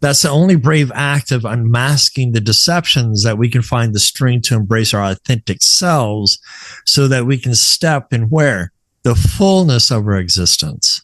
That's the only brave act of unmasking the deceptions that we can find the strength to embrace our authentic selves so that we can step in where? The fullness of our existence.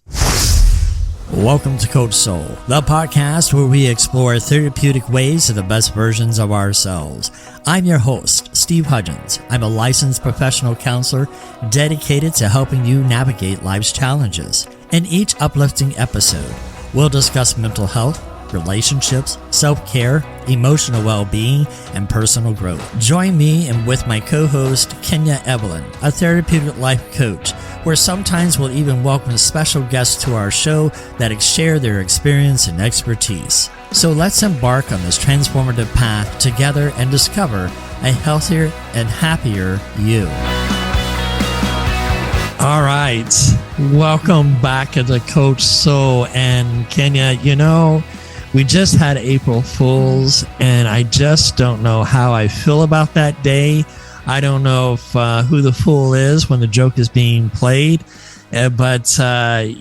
Welcome to Coach Soul, the podcast where we explore therapeutic ways to the best versions of ourselves. I'm your host, Steve Hudgens. I'm a licensed professional counselor dedicated to helping you navigate life's challenges. In each uplifting episode, we'll discuss mental health, relationships, self-care, emotional well-being, and personal growth. Join me and with my co-host, Kenya Evelyn, a therapeutic life coach, where sometimes we'll even welcome special guests to our show that share their experience and expertise. So let's embark on this transformative path together and discover a healthier and happier you. All right. Welcome back to the Coach Soul. And Kenya, we just had April Fools, and I just don't know how I feel about that day. I don't know if who the fool is when the joke is being played, but I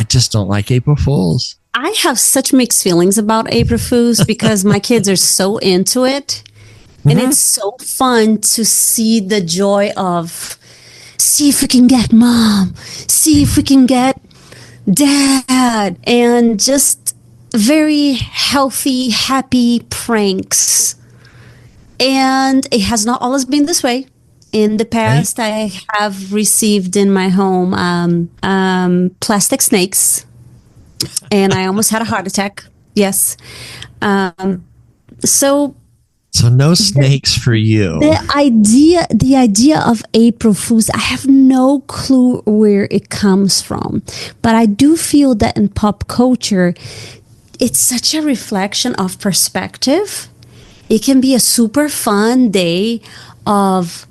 just don't like April Fools. I have such mixed feelings about April Fools because my kids are so into it, and it's so fun to see the joy of, see if we can get mom, see if we can get dad, and just very healthy, happy pranks. And it has not always been this way. In the past, I have received in my home plastic snakes, and I almost had a heart attack. Yes. So no snakes for you. The idea of April Fools, I have no clue where it comes from. But I do feel that in pop culture, it's such a reflection of perspective. It can be a super fun day of,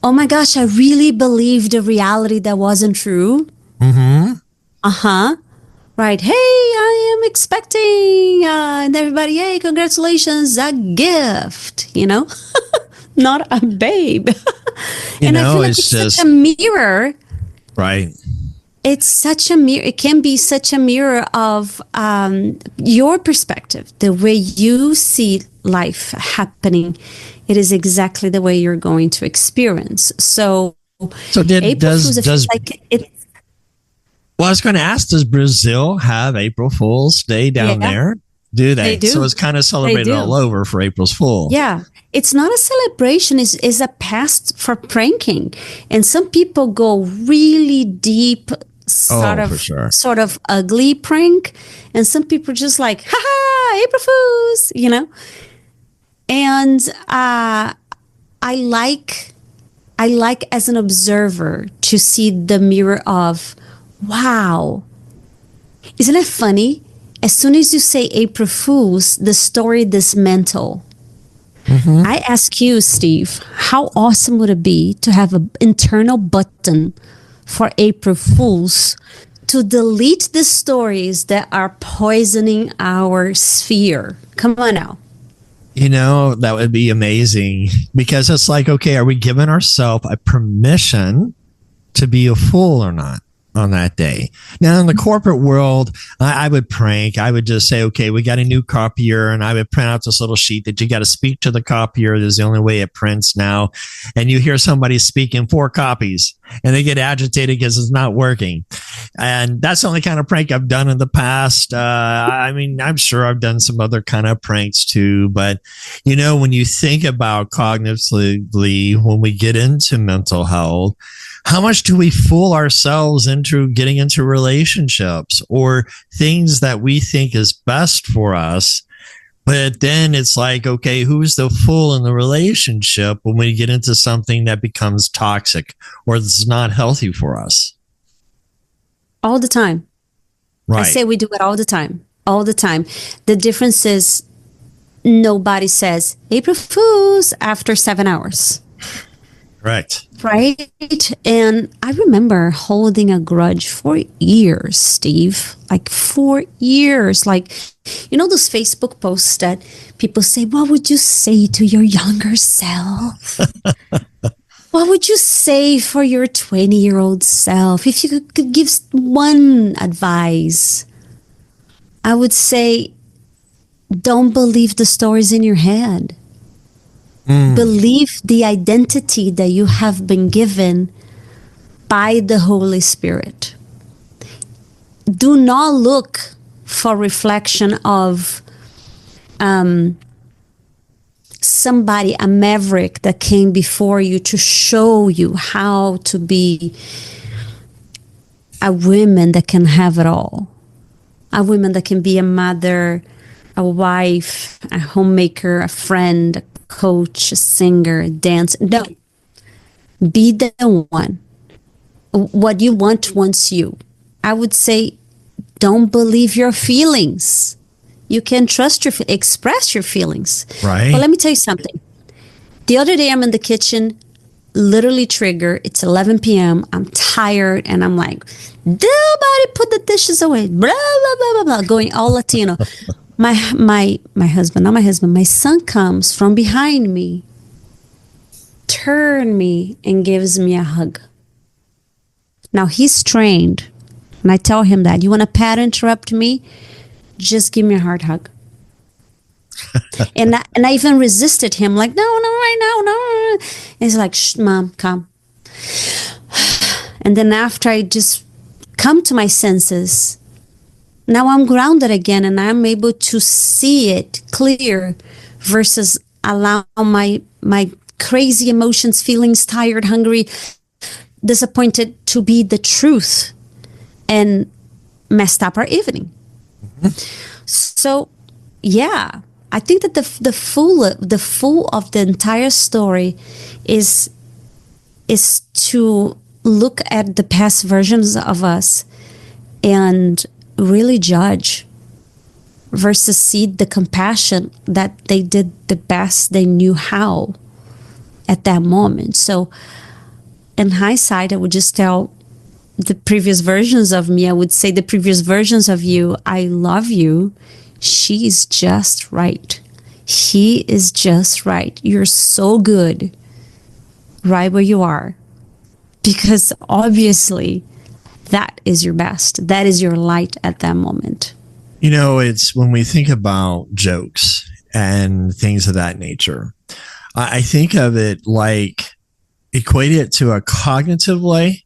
oh my gosh, I really believed a reality that wasn't true. Right. Hey, I am expecting, and everybody, hey, congratulations, a gift, not a babe. And I feel like it's such a mirror. Right. It's such a mirror. It can be such a mirror of your perspective, the way you see life happening. It is exactly the way you're going to experience. So does like it? Well, I was going to ask, does Brazil have April Fool's Day down there? Do they? Do. So it's kind of celebrated all over for April's Fool. Yeah. It's not a celebration. It's a past for pranking. And some people go really deep, sort of ugly prank. And some people are just like, ha ha, April Fools, And I like as an observer to see the mirror of, wow, isn't it funny? As soon as you say April Fools, the story dismantle. I ask you, Steve, how awesome would it be to have an internal button for April Fools to delete the stories that are poisoning our sphere? Come on now. That would be amazing, because it's like, okay, are we giving ourselves a permission to be a fool or not on that day? Now, in the corporate world, I would prank. I would just say, okay, we got a new copier, and I would print out this little sheet that you got to speak to the copier. This is the only way it prints now. And you hear somebody speaking 4 copies, and they get agitated because it's not working. And that's the only kind of prank I've done in the past. I'm sure I've done some other kind of pranks too. But, when you think about cognitively, when we get into mental health, how much do we fool ourselves into getting into relationships or things that we think is best for us? But then it's like, okay, who's the fool in the relationship when we get into something that becomes toxic or is not healthy for us? All the time. Right. I say we do it all the time. All the time. The difference is nobody says April Fools after 7 hours. Right. Right. And I remember holding a grudge for years, Steve, like 4 years. Like, those Facebook posts that people say, what would you say to your younger self? What would you say for your 20-year-old self? If you could give one advice, I would say don't believe the stories in your head. Believe the identity that you have been given by the Holy Spirit. Do not look for reflection of somebody, a maverick that came before you to show you how to be a woman that can have it all. A woman that can be a mother, a wife, a homemaker, a friend, a coach, a singer, a dancer. No. Be the one. What you want wants you. I would say, don't believe your feelings. You can trust express your feelings. Right. But let me tell you something. The other day I'm in the kitchen, literally trigger. It's 11 p.m. I'm tired and I'm like, nobody put the dishes away. Blah, blah, blah, blah, blah. Going all Latino. My husband, not my husband, my son comes from behind me, turn me and gives me a hug. Now he's trained. And I tell him that, you want to pat interrupt me? Just give me a hard hug. and I even resisted him, like, no, right now, no. And he's like, shh, Mom, come. And then after I just come to my senses, now I'm grounded again and I'm able to see it clear versus allow my crazy emotions, feelings, tired, hungry, disappointed to be the truth and messed up our evening. So, yeah, I think that the full of the entire story is to look at the past versions of us and really judge versus see the compassion that they did the best they knew how at that moment. So in hindsight, I would just tell the previous versions of me, I would say the previous versions of you, I love you. She's just right. He is just right. You're so good right where you are. Because obviously that is your best. That is your light at that moment. You know, it's when we think about jokes and things of that nature, I think of it like equate it to a cognitive way.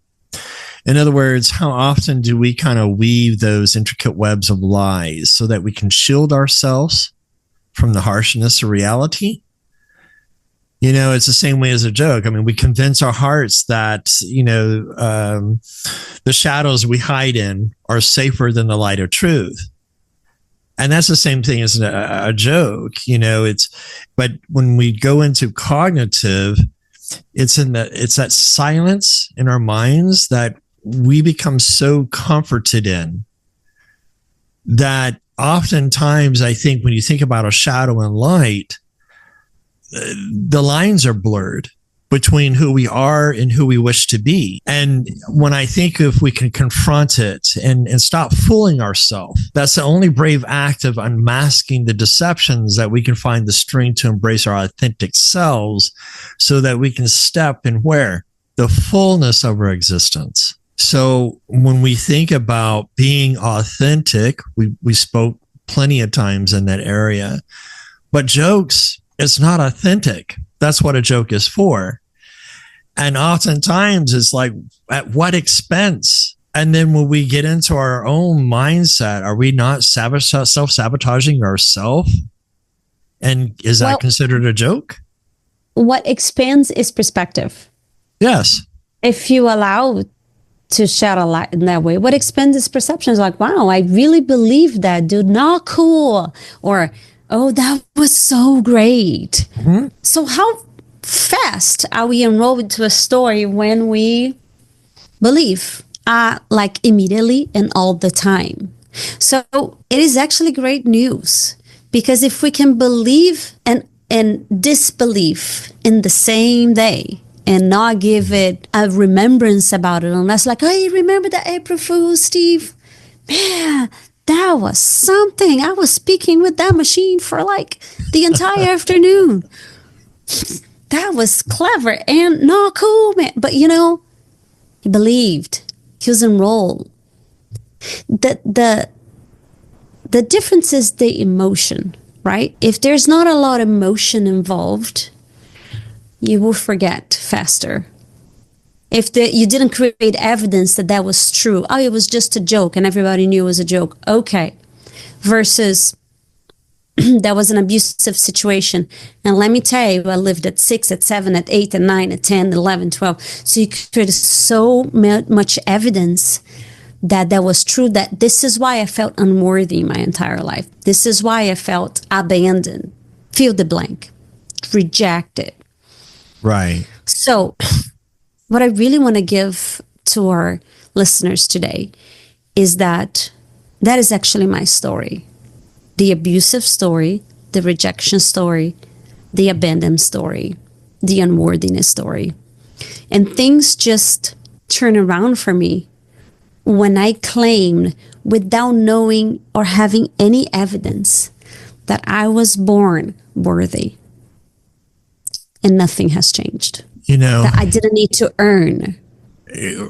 In other words, how often do we kind of weave those intricate webs of lies so that we can shield ourselves from the harshness of reality? You know, it's the same way as a joke. I mean, we convince our hearts that, the shadows we hide in are safer than the light of truth. And that's the same thing as a joke, but when we go into cognitive, it's that silence in our minds that we become so comforted in that oftentimes I think when you think about a shadow and light, the lines are blurred between who we are and who we wish to be. And when I think if we can confront it and stop fooling ourselves, that's the only brave act of unmasking the deceptions that we can find the strength to embrace our authentic selves so that we can step in where? The fullness of our existence. So when we think about being authentic, we spoke plenty of times in that area, but jokes, it's not authentic. That's what a joke is for. And oftentimes it's like, at what expense? And then when we get into our own mindset, are we not self-sabotaging ourselves? And is that considered a joke? What expands is perspective. Yes. If you allow to shed a light in that way, what expands is perception. Is like, wow, I really believe that, dude. Not cool. Or, oh, that was so great. Mm-hmm. So how fast are we enrolled into a story when we believe? Like immediately and all the time. So it is actually great news, because if we can believe and disbelieve in the same day and not give it a remembrance about it, unless like, hey, remember that April Fool, Steve? Man, that was something. I was speaking with that machine for like the entire afternoon. That was clever and not cool, man. But he believed. He was enrolled. The difference is the emotion. right? If there's not a lot of emotion involved, you will forget faster. If you didn't create evidence that that was true, oh, it was just a joke and everybody knew it was a joke, okay. Versus that was an abusive situation. And let me tell you, I lived at 6, at 7, at 8, at 9, at 10, 11, 12. So you created so much evidence that that was true, that this is why I felt unworthy my entire life. This is why I felt abandoned, fill the blank, rejected. Right. So what I really want to give to our listeners today is that is actually my story. The abusive story, the rejection story, the abandoned story, the unworthiness story. And things just turn around for me when I claimed, without knowing or having any evidence, that I was born worthy. And nothing has changed. That I didn't need to earn.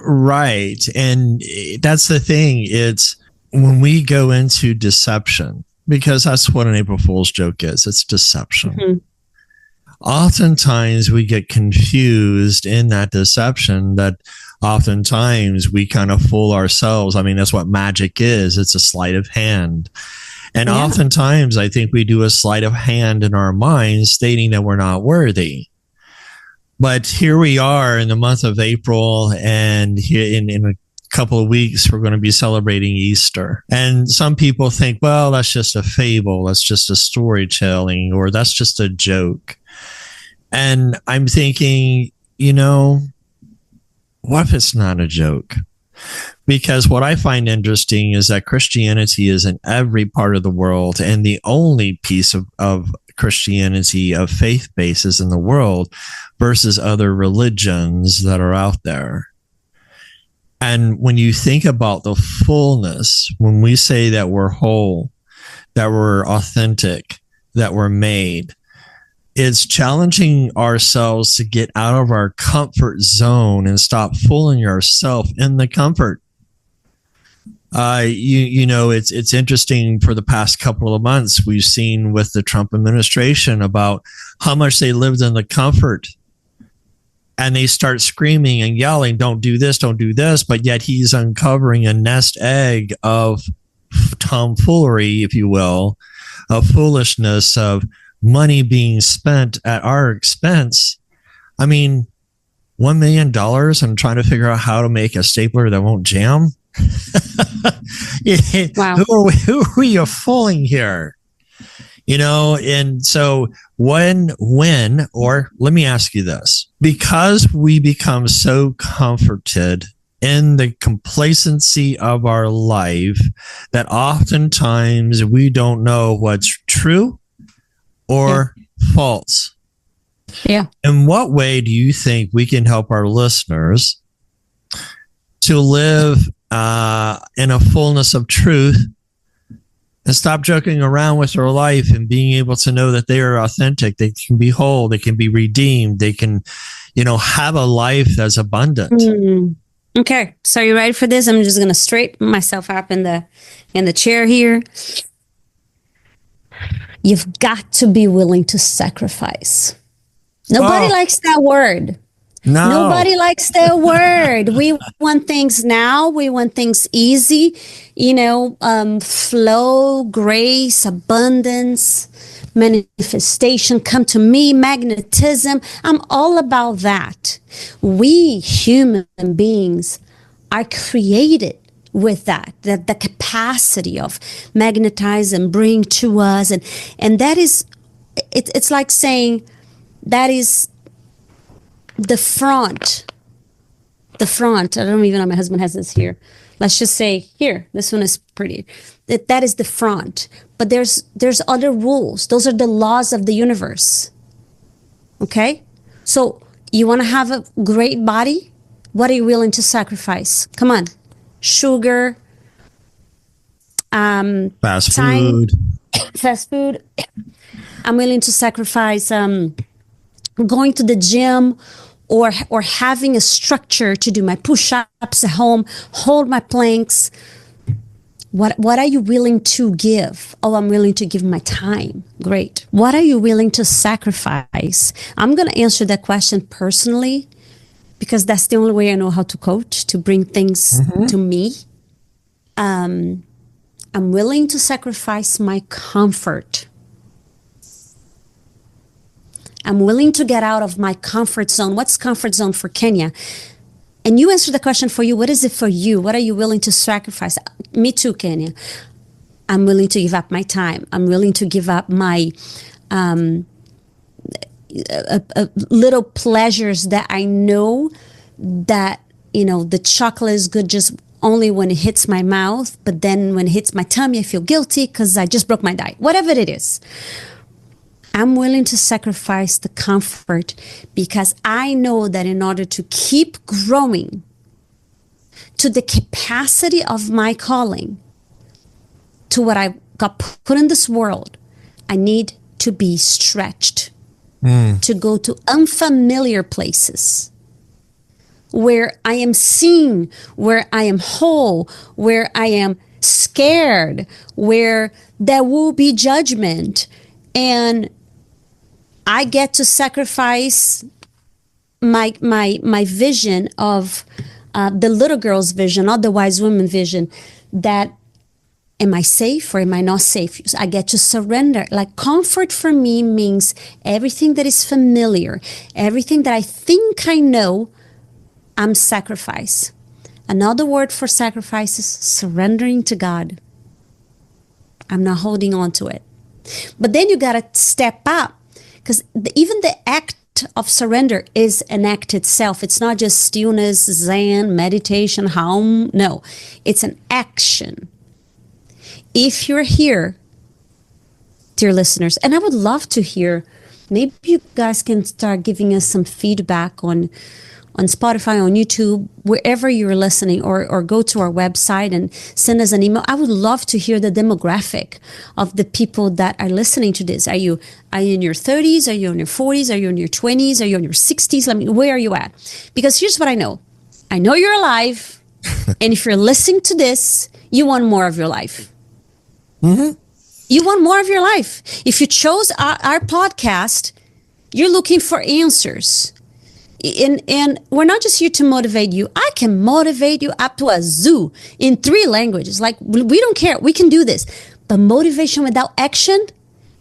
Right. And that's the thing. It's when we go into deception, because that's what an April Fool's joke is. It's deception. Mm-hmm. Oftentimes we get confused in that deception, that oftentimes we kind of fool ourselves. I mean, that's what magic is. It's a sleight of hand. And oftentimes I think we do a sleight of hand in our minds stating that we're not worthy. But here we are in the month of April, and here in a couple of weeks, we're going to be celebrating Easter. And some people think, well, that's just a fable. That's just a storytelling, or that's just a joke. And I'm thinking, what if it's not a joke? Because what I find interesting is that Christianity is in every part of the world, and the only piece of Christianity of faith basis in the world versus other religions that are out there. And when you think about the fullness, when we say that we're whole, that we're authentic, that we're made, it's challenging ourselves to get out of our comfort zone and stop fooling yourself in the comfort. It's interesting. For the past couple of months, we've seen with the Trump administration about how much they lived in the comfort. And they start screaming and yelling, don't do this, don't do this. But yet he's uncovering a nest egg of tomfoolery, if you will, of foolishness, of money being spent at our expense. I mean, $1 million and trying to figure out how to make a stapler that won't jam. Wow. Who are you fooling here? And so or let me ask you this, because we become so comforted in the complacency of our life that oftentimes we don't know what's true or false. Yeah. In what way do you think we can help our listeners to live in a fullness of truth and stop joking around with their life and being able to know that they are authentic, they can be whole, they can be redeemed, they can, have a life that's abundant? Okay. So you ready for this? I'm just going to straighten myself up in the chair here. You've got to be willing to sacrifice. Nobody likes that word. No. Nobody likes that word. We want things now. We want things easy, flow, grace, abundance, manifestation, come to me, magnetism. I'm all about that. We human beings are created with that the capacity of magnetize and bring to us. And that is, it's like saying that is the front. I don't even know, my husband has this here. Let's just say here, this one is pretty. That is the front. But there's other rules. Those are the laws of the universe. Okay? So you want to have a great body? What are you willing to sacrifice? Come on. Sugar. Fast food. I'm willing to sacrifice going to the gym or having a structure to do my push-ups at home, hold my planks, What are you willing to give? Oh, I'm willing to give my time. Great. What are you willing to sacrifice? I'm going to answer that question personally because that's the only way I know how to coach, to bring things to me. I'm willing to sacrifice my comfort. I'm willing to get out of my comfort zone. What's comfort zone for Kenya? And you answer the question for you. What is it for you? What are you willing to sacrifice? Me too, Kenya. I'm willing to give up my time. I'm willing to give up my little pleasures that I know that, the chocolate is good just only when it hits my mouth. But then when it hits my tummy, I feel guilty because I just broke my diet. Whatever it is. I'm willing to sacrifice the comfort because I know that in order to keep growing to the capacity of my calling, to what I got put in this world, I need to be stretched, to go to unfamiliar places where I am seen, where I am whole, where I am scared, where there will be judgment. And I get to sacrifice my vision of the little girl's vision, not the wise woman vision, that am I safe or am I not safe? I get to surrender. Like comfort for me means everything that is familiar, everything that I think I know, I'm sacrifice. Another word for sacrifice is surrendering to God. I'm not holding on to it. But then you got to step up. Because even the act of surrender is an act itself. It's not just stillness, Zen, meditation, hum. No, it's an action. If you're here, dear listeners, and I would love to hear, maybe you guys can start giving us some feedback on Spotify, on YouTube, wherever you're listening, or go to our website and send us an email. I would love to hear the demographic of the people that are listening to this. Are you in your 30s? Are you in your 40s? Are you in your 20s? Are you in your 60s? I mean, where are you at? Because here's what I know. I know you're alive. And if you're listening to this, you want more of your life. You want more of your life. If you chose our podcast, you're looking for answers. And we're not just here to motivate you. I can motivate you up to a zoo in 3 languages. Like, we don't care. We can do this. But motivation without action,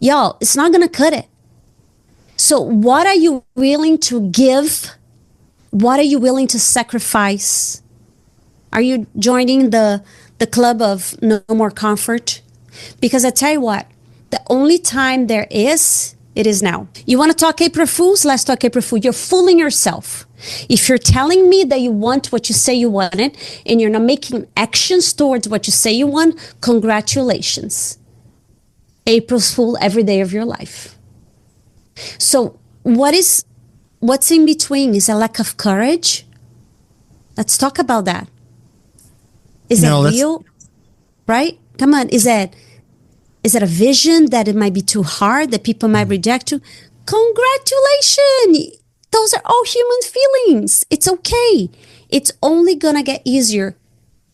y'all, it's not going to cut it. So what are you willing to give? What are you willing to sacrifice? Are you joining the club of no more comfort? Because I tell you what, the only time there is, it is now. You want to talk April Fools? Let's talk April Fools. You're fooling yourself. If you're telling me that you want what you say you wanted and you're not making actions towards what you say you want, congratulations. April's Fool every day of your life. So what's in between? Is a lack of courage? Let's talk about that. Is it real? Right? Come on. Is it a vision that it might be too hard, that people might reject you? Congratulations. Those are all human feelings. It's okay. It's only going to get easier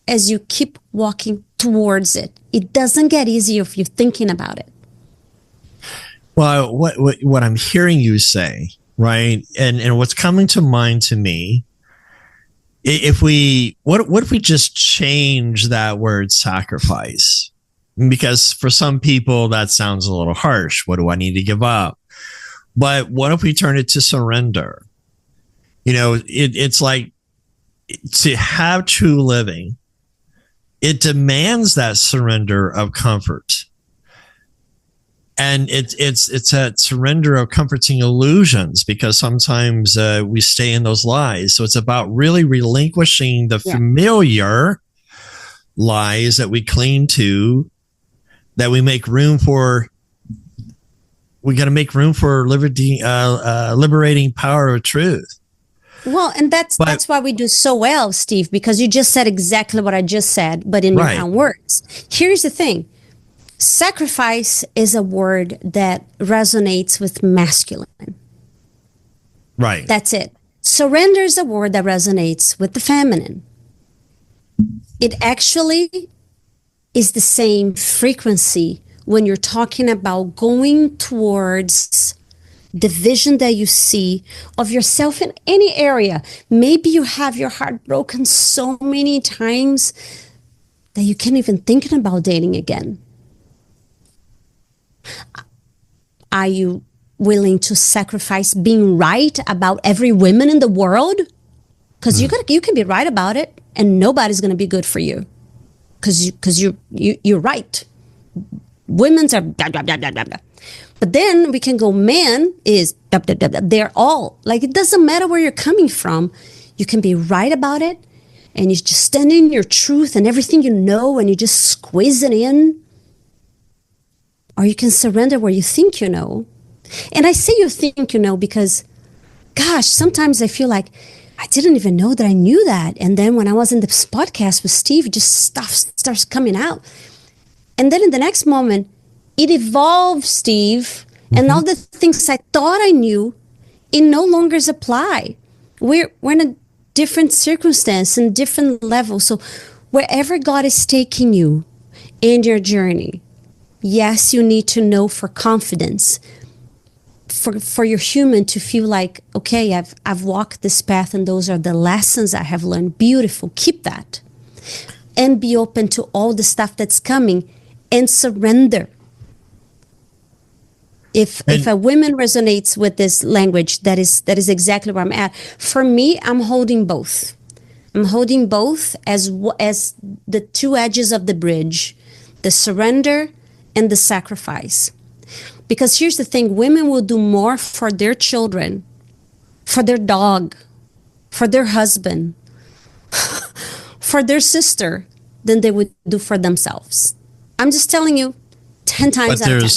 as you keep walking towards it. It doesn't get easier if you're thinking about it. Well, what I'm hearing you say, right, and what's coming to mind to me, what if we just change that word sacrifice? Because for some people that sounds a little harsh. What do I need to give up? But what if we turn it to surrender? It's like, to have true living, it demands that surrender of comfort. And it's a surrender of comforting illusions, because sometimes we stay in those lies. So it's about really relinquishing the familiar lies that we cling to, that we make room for. We got to make room for liberating power of truth. Well, and that's why we do so well, Steve, because you just said exactly what I just said, but in your own words. Here's the thing. Sacrifice is a word that resonates with masculine. Right. That's it. Surrender is a word that resonates with the feminine. It actually is the same frequency when you're talking about going towards the vision that you see of yourself in any area. Maybe you have your heart broken so many times that you can't even think about dating again. Are you willing to sacrifice being right about every woman in the world? Because you can be right about it, and nobody's going to be good for you. Because you're right. Women's are blah, blah, blah, blah, blah, blah. But then we can go, man is blah, blah, blah, blah. They're all like, it doesn't matter where you're coming from. You can be right about it, and you just stand in your truth and everything you know, and you just squeeze it in. Or you can surrender where you think you know. And I say you think you know because, gosh, sometimes I feel like I didn't even know that I knew that. And then when I was in this podcast with Steve, just stuff starts coming out. And then in the next moment, it evolves, Steve. And all the things I thought I knew, it no longer apply. We're in a different circumstance and different level. So wherever God is taking you in your journey, yes, you need to know for confidence, for your human to feel like, okay, I've walked this path and those are the lessons I have learned. Beautiful. Keep that. And be open to all the stuff that's coming and surrender. If a woman resonates with this language, that is exactly where I'm at. For me, I'm holding both. I'm holding both as the two edges of the bridge, the surrender and the sacrifice. Because here's the thing, women will do more for their children, for their dog, for their husband, for their sister, than they would do for themselves. I'm just telling you, 10 times out of 10.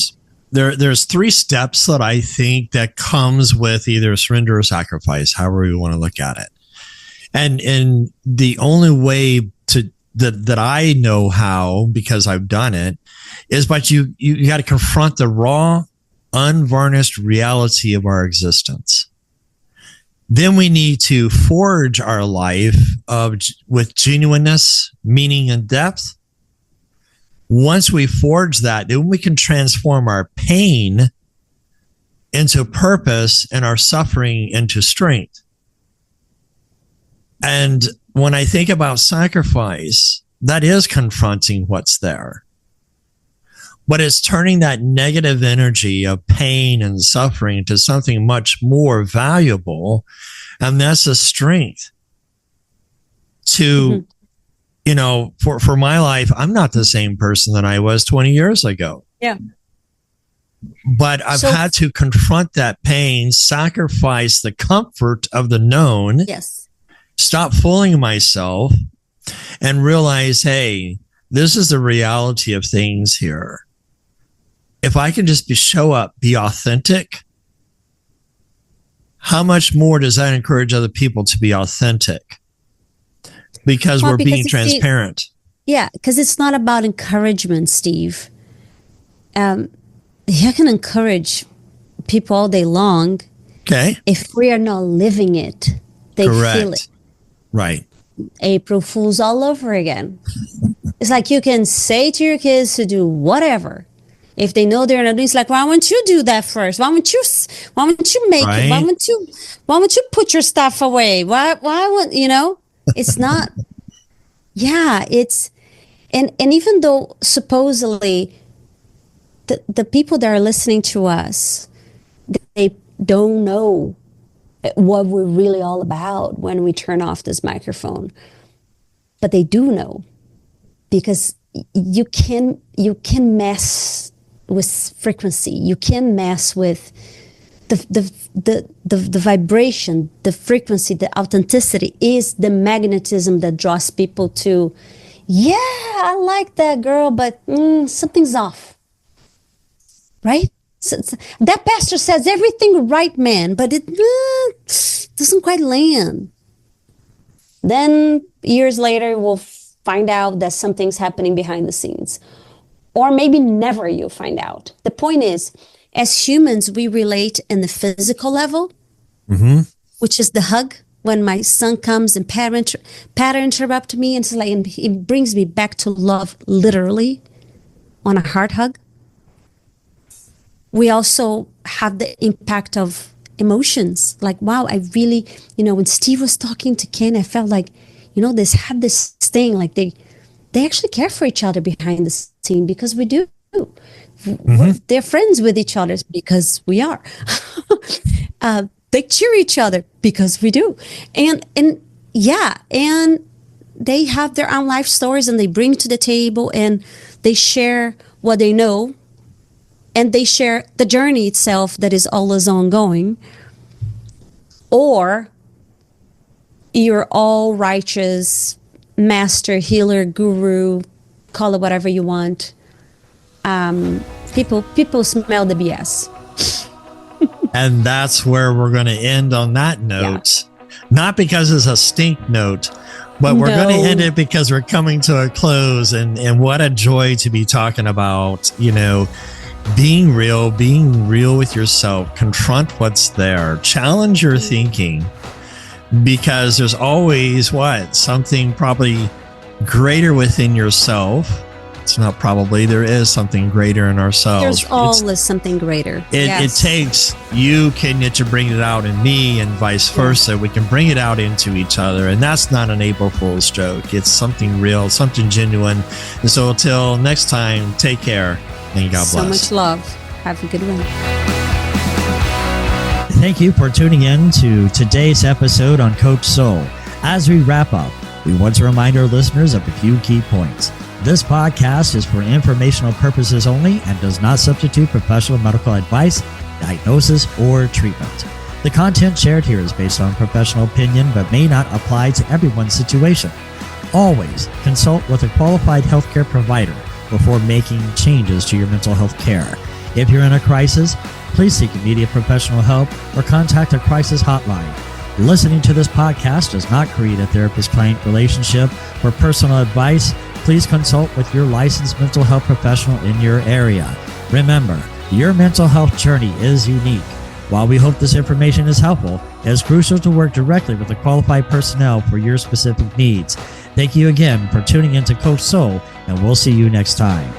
There's 3 steps that I think that comes with either surrender or sacrifice, however we want to look at it. And the only way that I know how, because I've done it, is but you got to confront the raw, unvarnished reality of our existence. Then we need to forge our life with genuineness, meaning, and depth. Once we forge that, then we can transform our pain into purpose and our suffering into strength. And when I think about sacrifice, that is confronting what's there. But it's turning that negative energy of pain and suffering to something much more valuable. And that's a strength to, for my life, I'm not the same person that I was 20 years ago. Yeah. But I've had to confront that pain, sacrifice the comfort of the known. Yes. Stop fooling myself and realize, hey, this is the reality of things here. If I can just show up, be authentic, how much more does that encourage other people to be authentic? Because we're being transparent. Yeah, because it's not about encouragement, Steve. You can encourage people all day long. Okay. If we are not living it, they feel it. Right. April Fools all over again. It's like you can say to your kids to do whatever. If they know they're not doing, it's like, why won't you do that first? Why won't you make it? Why won't you put your stuff away? Why won't it's not. Yeah, it's and even though supposedly the people that are listening to us, they don't know what we're really all about when we turn off this microphone. But they do know, because you can mess with frequency. You can mess with the vibration, the frequency, the authenticity is the magnetism that draws people to, yeah, I like that girl, but something's off. Right? So that pastor says everything right, man, but it doesn't quite land. Then years later, we'll find out that something's happening behind the scenes. Or maybe never you'll find out. The point is, as humans, we relate in the physical level, which is the hug, when my son comes and pattern interrupt me, and it's like, and it brings me back to love, literally, on a heart hug. We also have the impact of emotions. Like, wow, I really, when Steve was talking to Ken, I felt like, this had this thing, like they actually care for each other behind the scene, because we do. Mm-hmm. They're friends with each other because we are. They cheer each other because we do. And they have their own life stories, and they bring to the table, and they share what they know, and they share the journey itself that is always ongoing. Or you're all righteous, master, healer, guru, call it whatever you want. People smell the BS. And that's where we're going to end on that note. Yeah. Not because it's a stink note, but we're going to end it because we're coming to a close. And what a joy to be talking about, being real with yourself, confront what's there, challenge your thinking, because there's always something probably greater within yourself. It's not probably, there is something greater in ourselves. There's always something greater. It takes you, Kenya, to bring it out in me, and vice versa. We can bring it out into each other. And that's not an April Fool's joke. It's something real, something genuine. And so until next time, take care and God bless. So much love. Have a good one. Thank you for tuning in to today's episode on Coach Soul. As we wrap up, we want to remind our listeners of a few key points. This podcast is for informational purposes only and does not substitute professional medical advice, diagnosis, or treatment. The content shared here is based on professional opinion but may not apply to everyone's situation. Always consult with a qualified healthcare provider before making changes to your mental health care. If you're in a crisis, please seek immediate professional help or contact a crisis hotline. Listening to this podcast does not create a therapist-client relationship. For personal advice, please consult with your licensed mental health professional in your area. Remember, your mental health journey is unique. While we hope this information is helpful, it is crucial to work directly with the qualified personnel for your specific needs. Thank you again for tuning into Coach Soul, and we'll see you next time.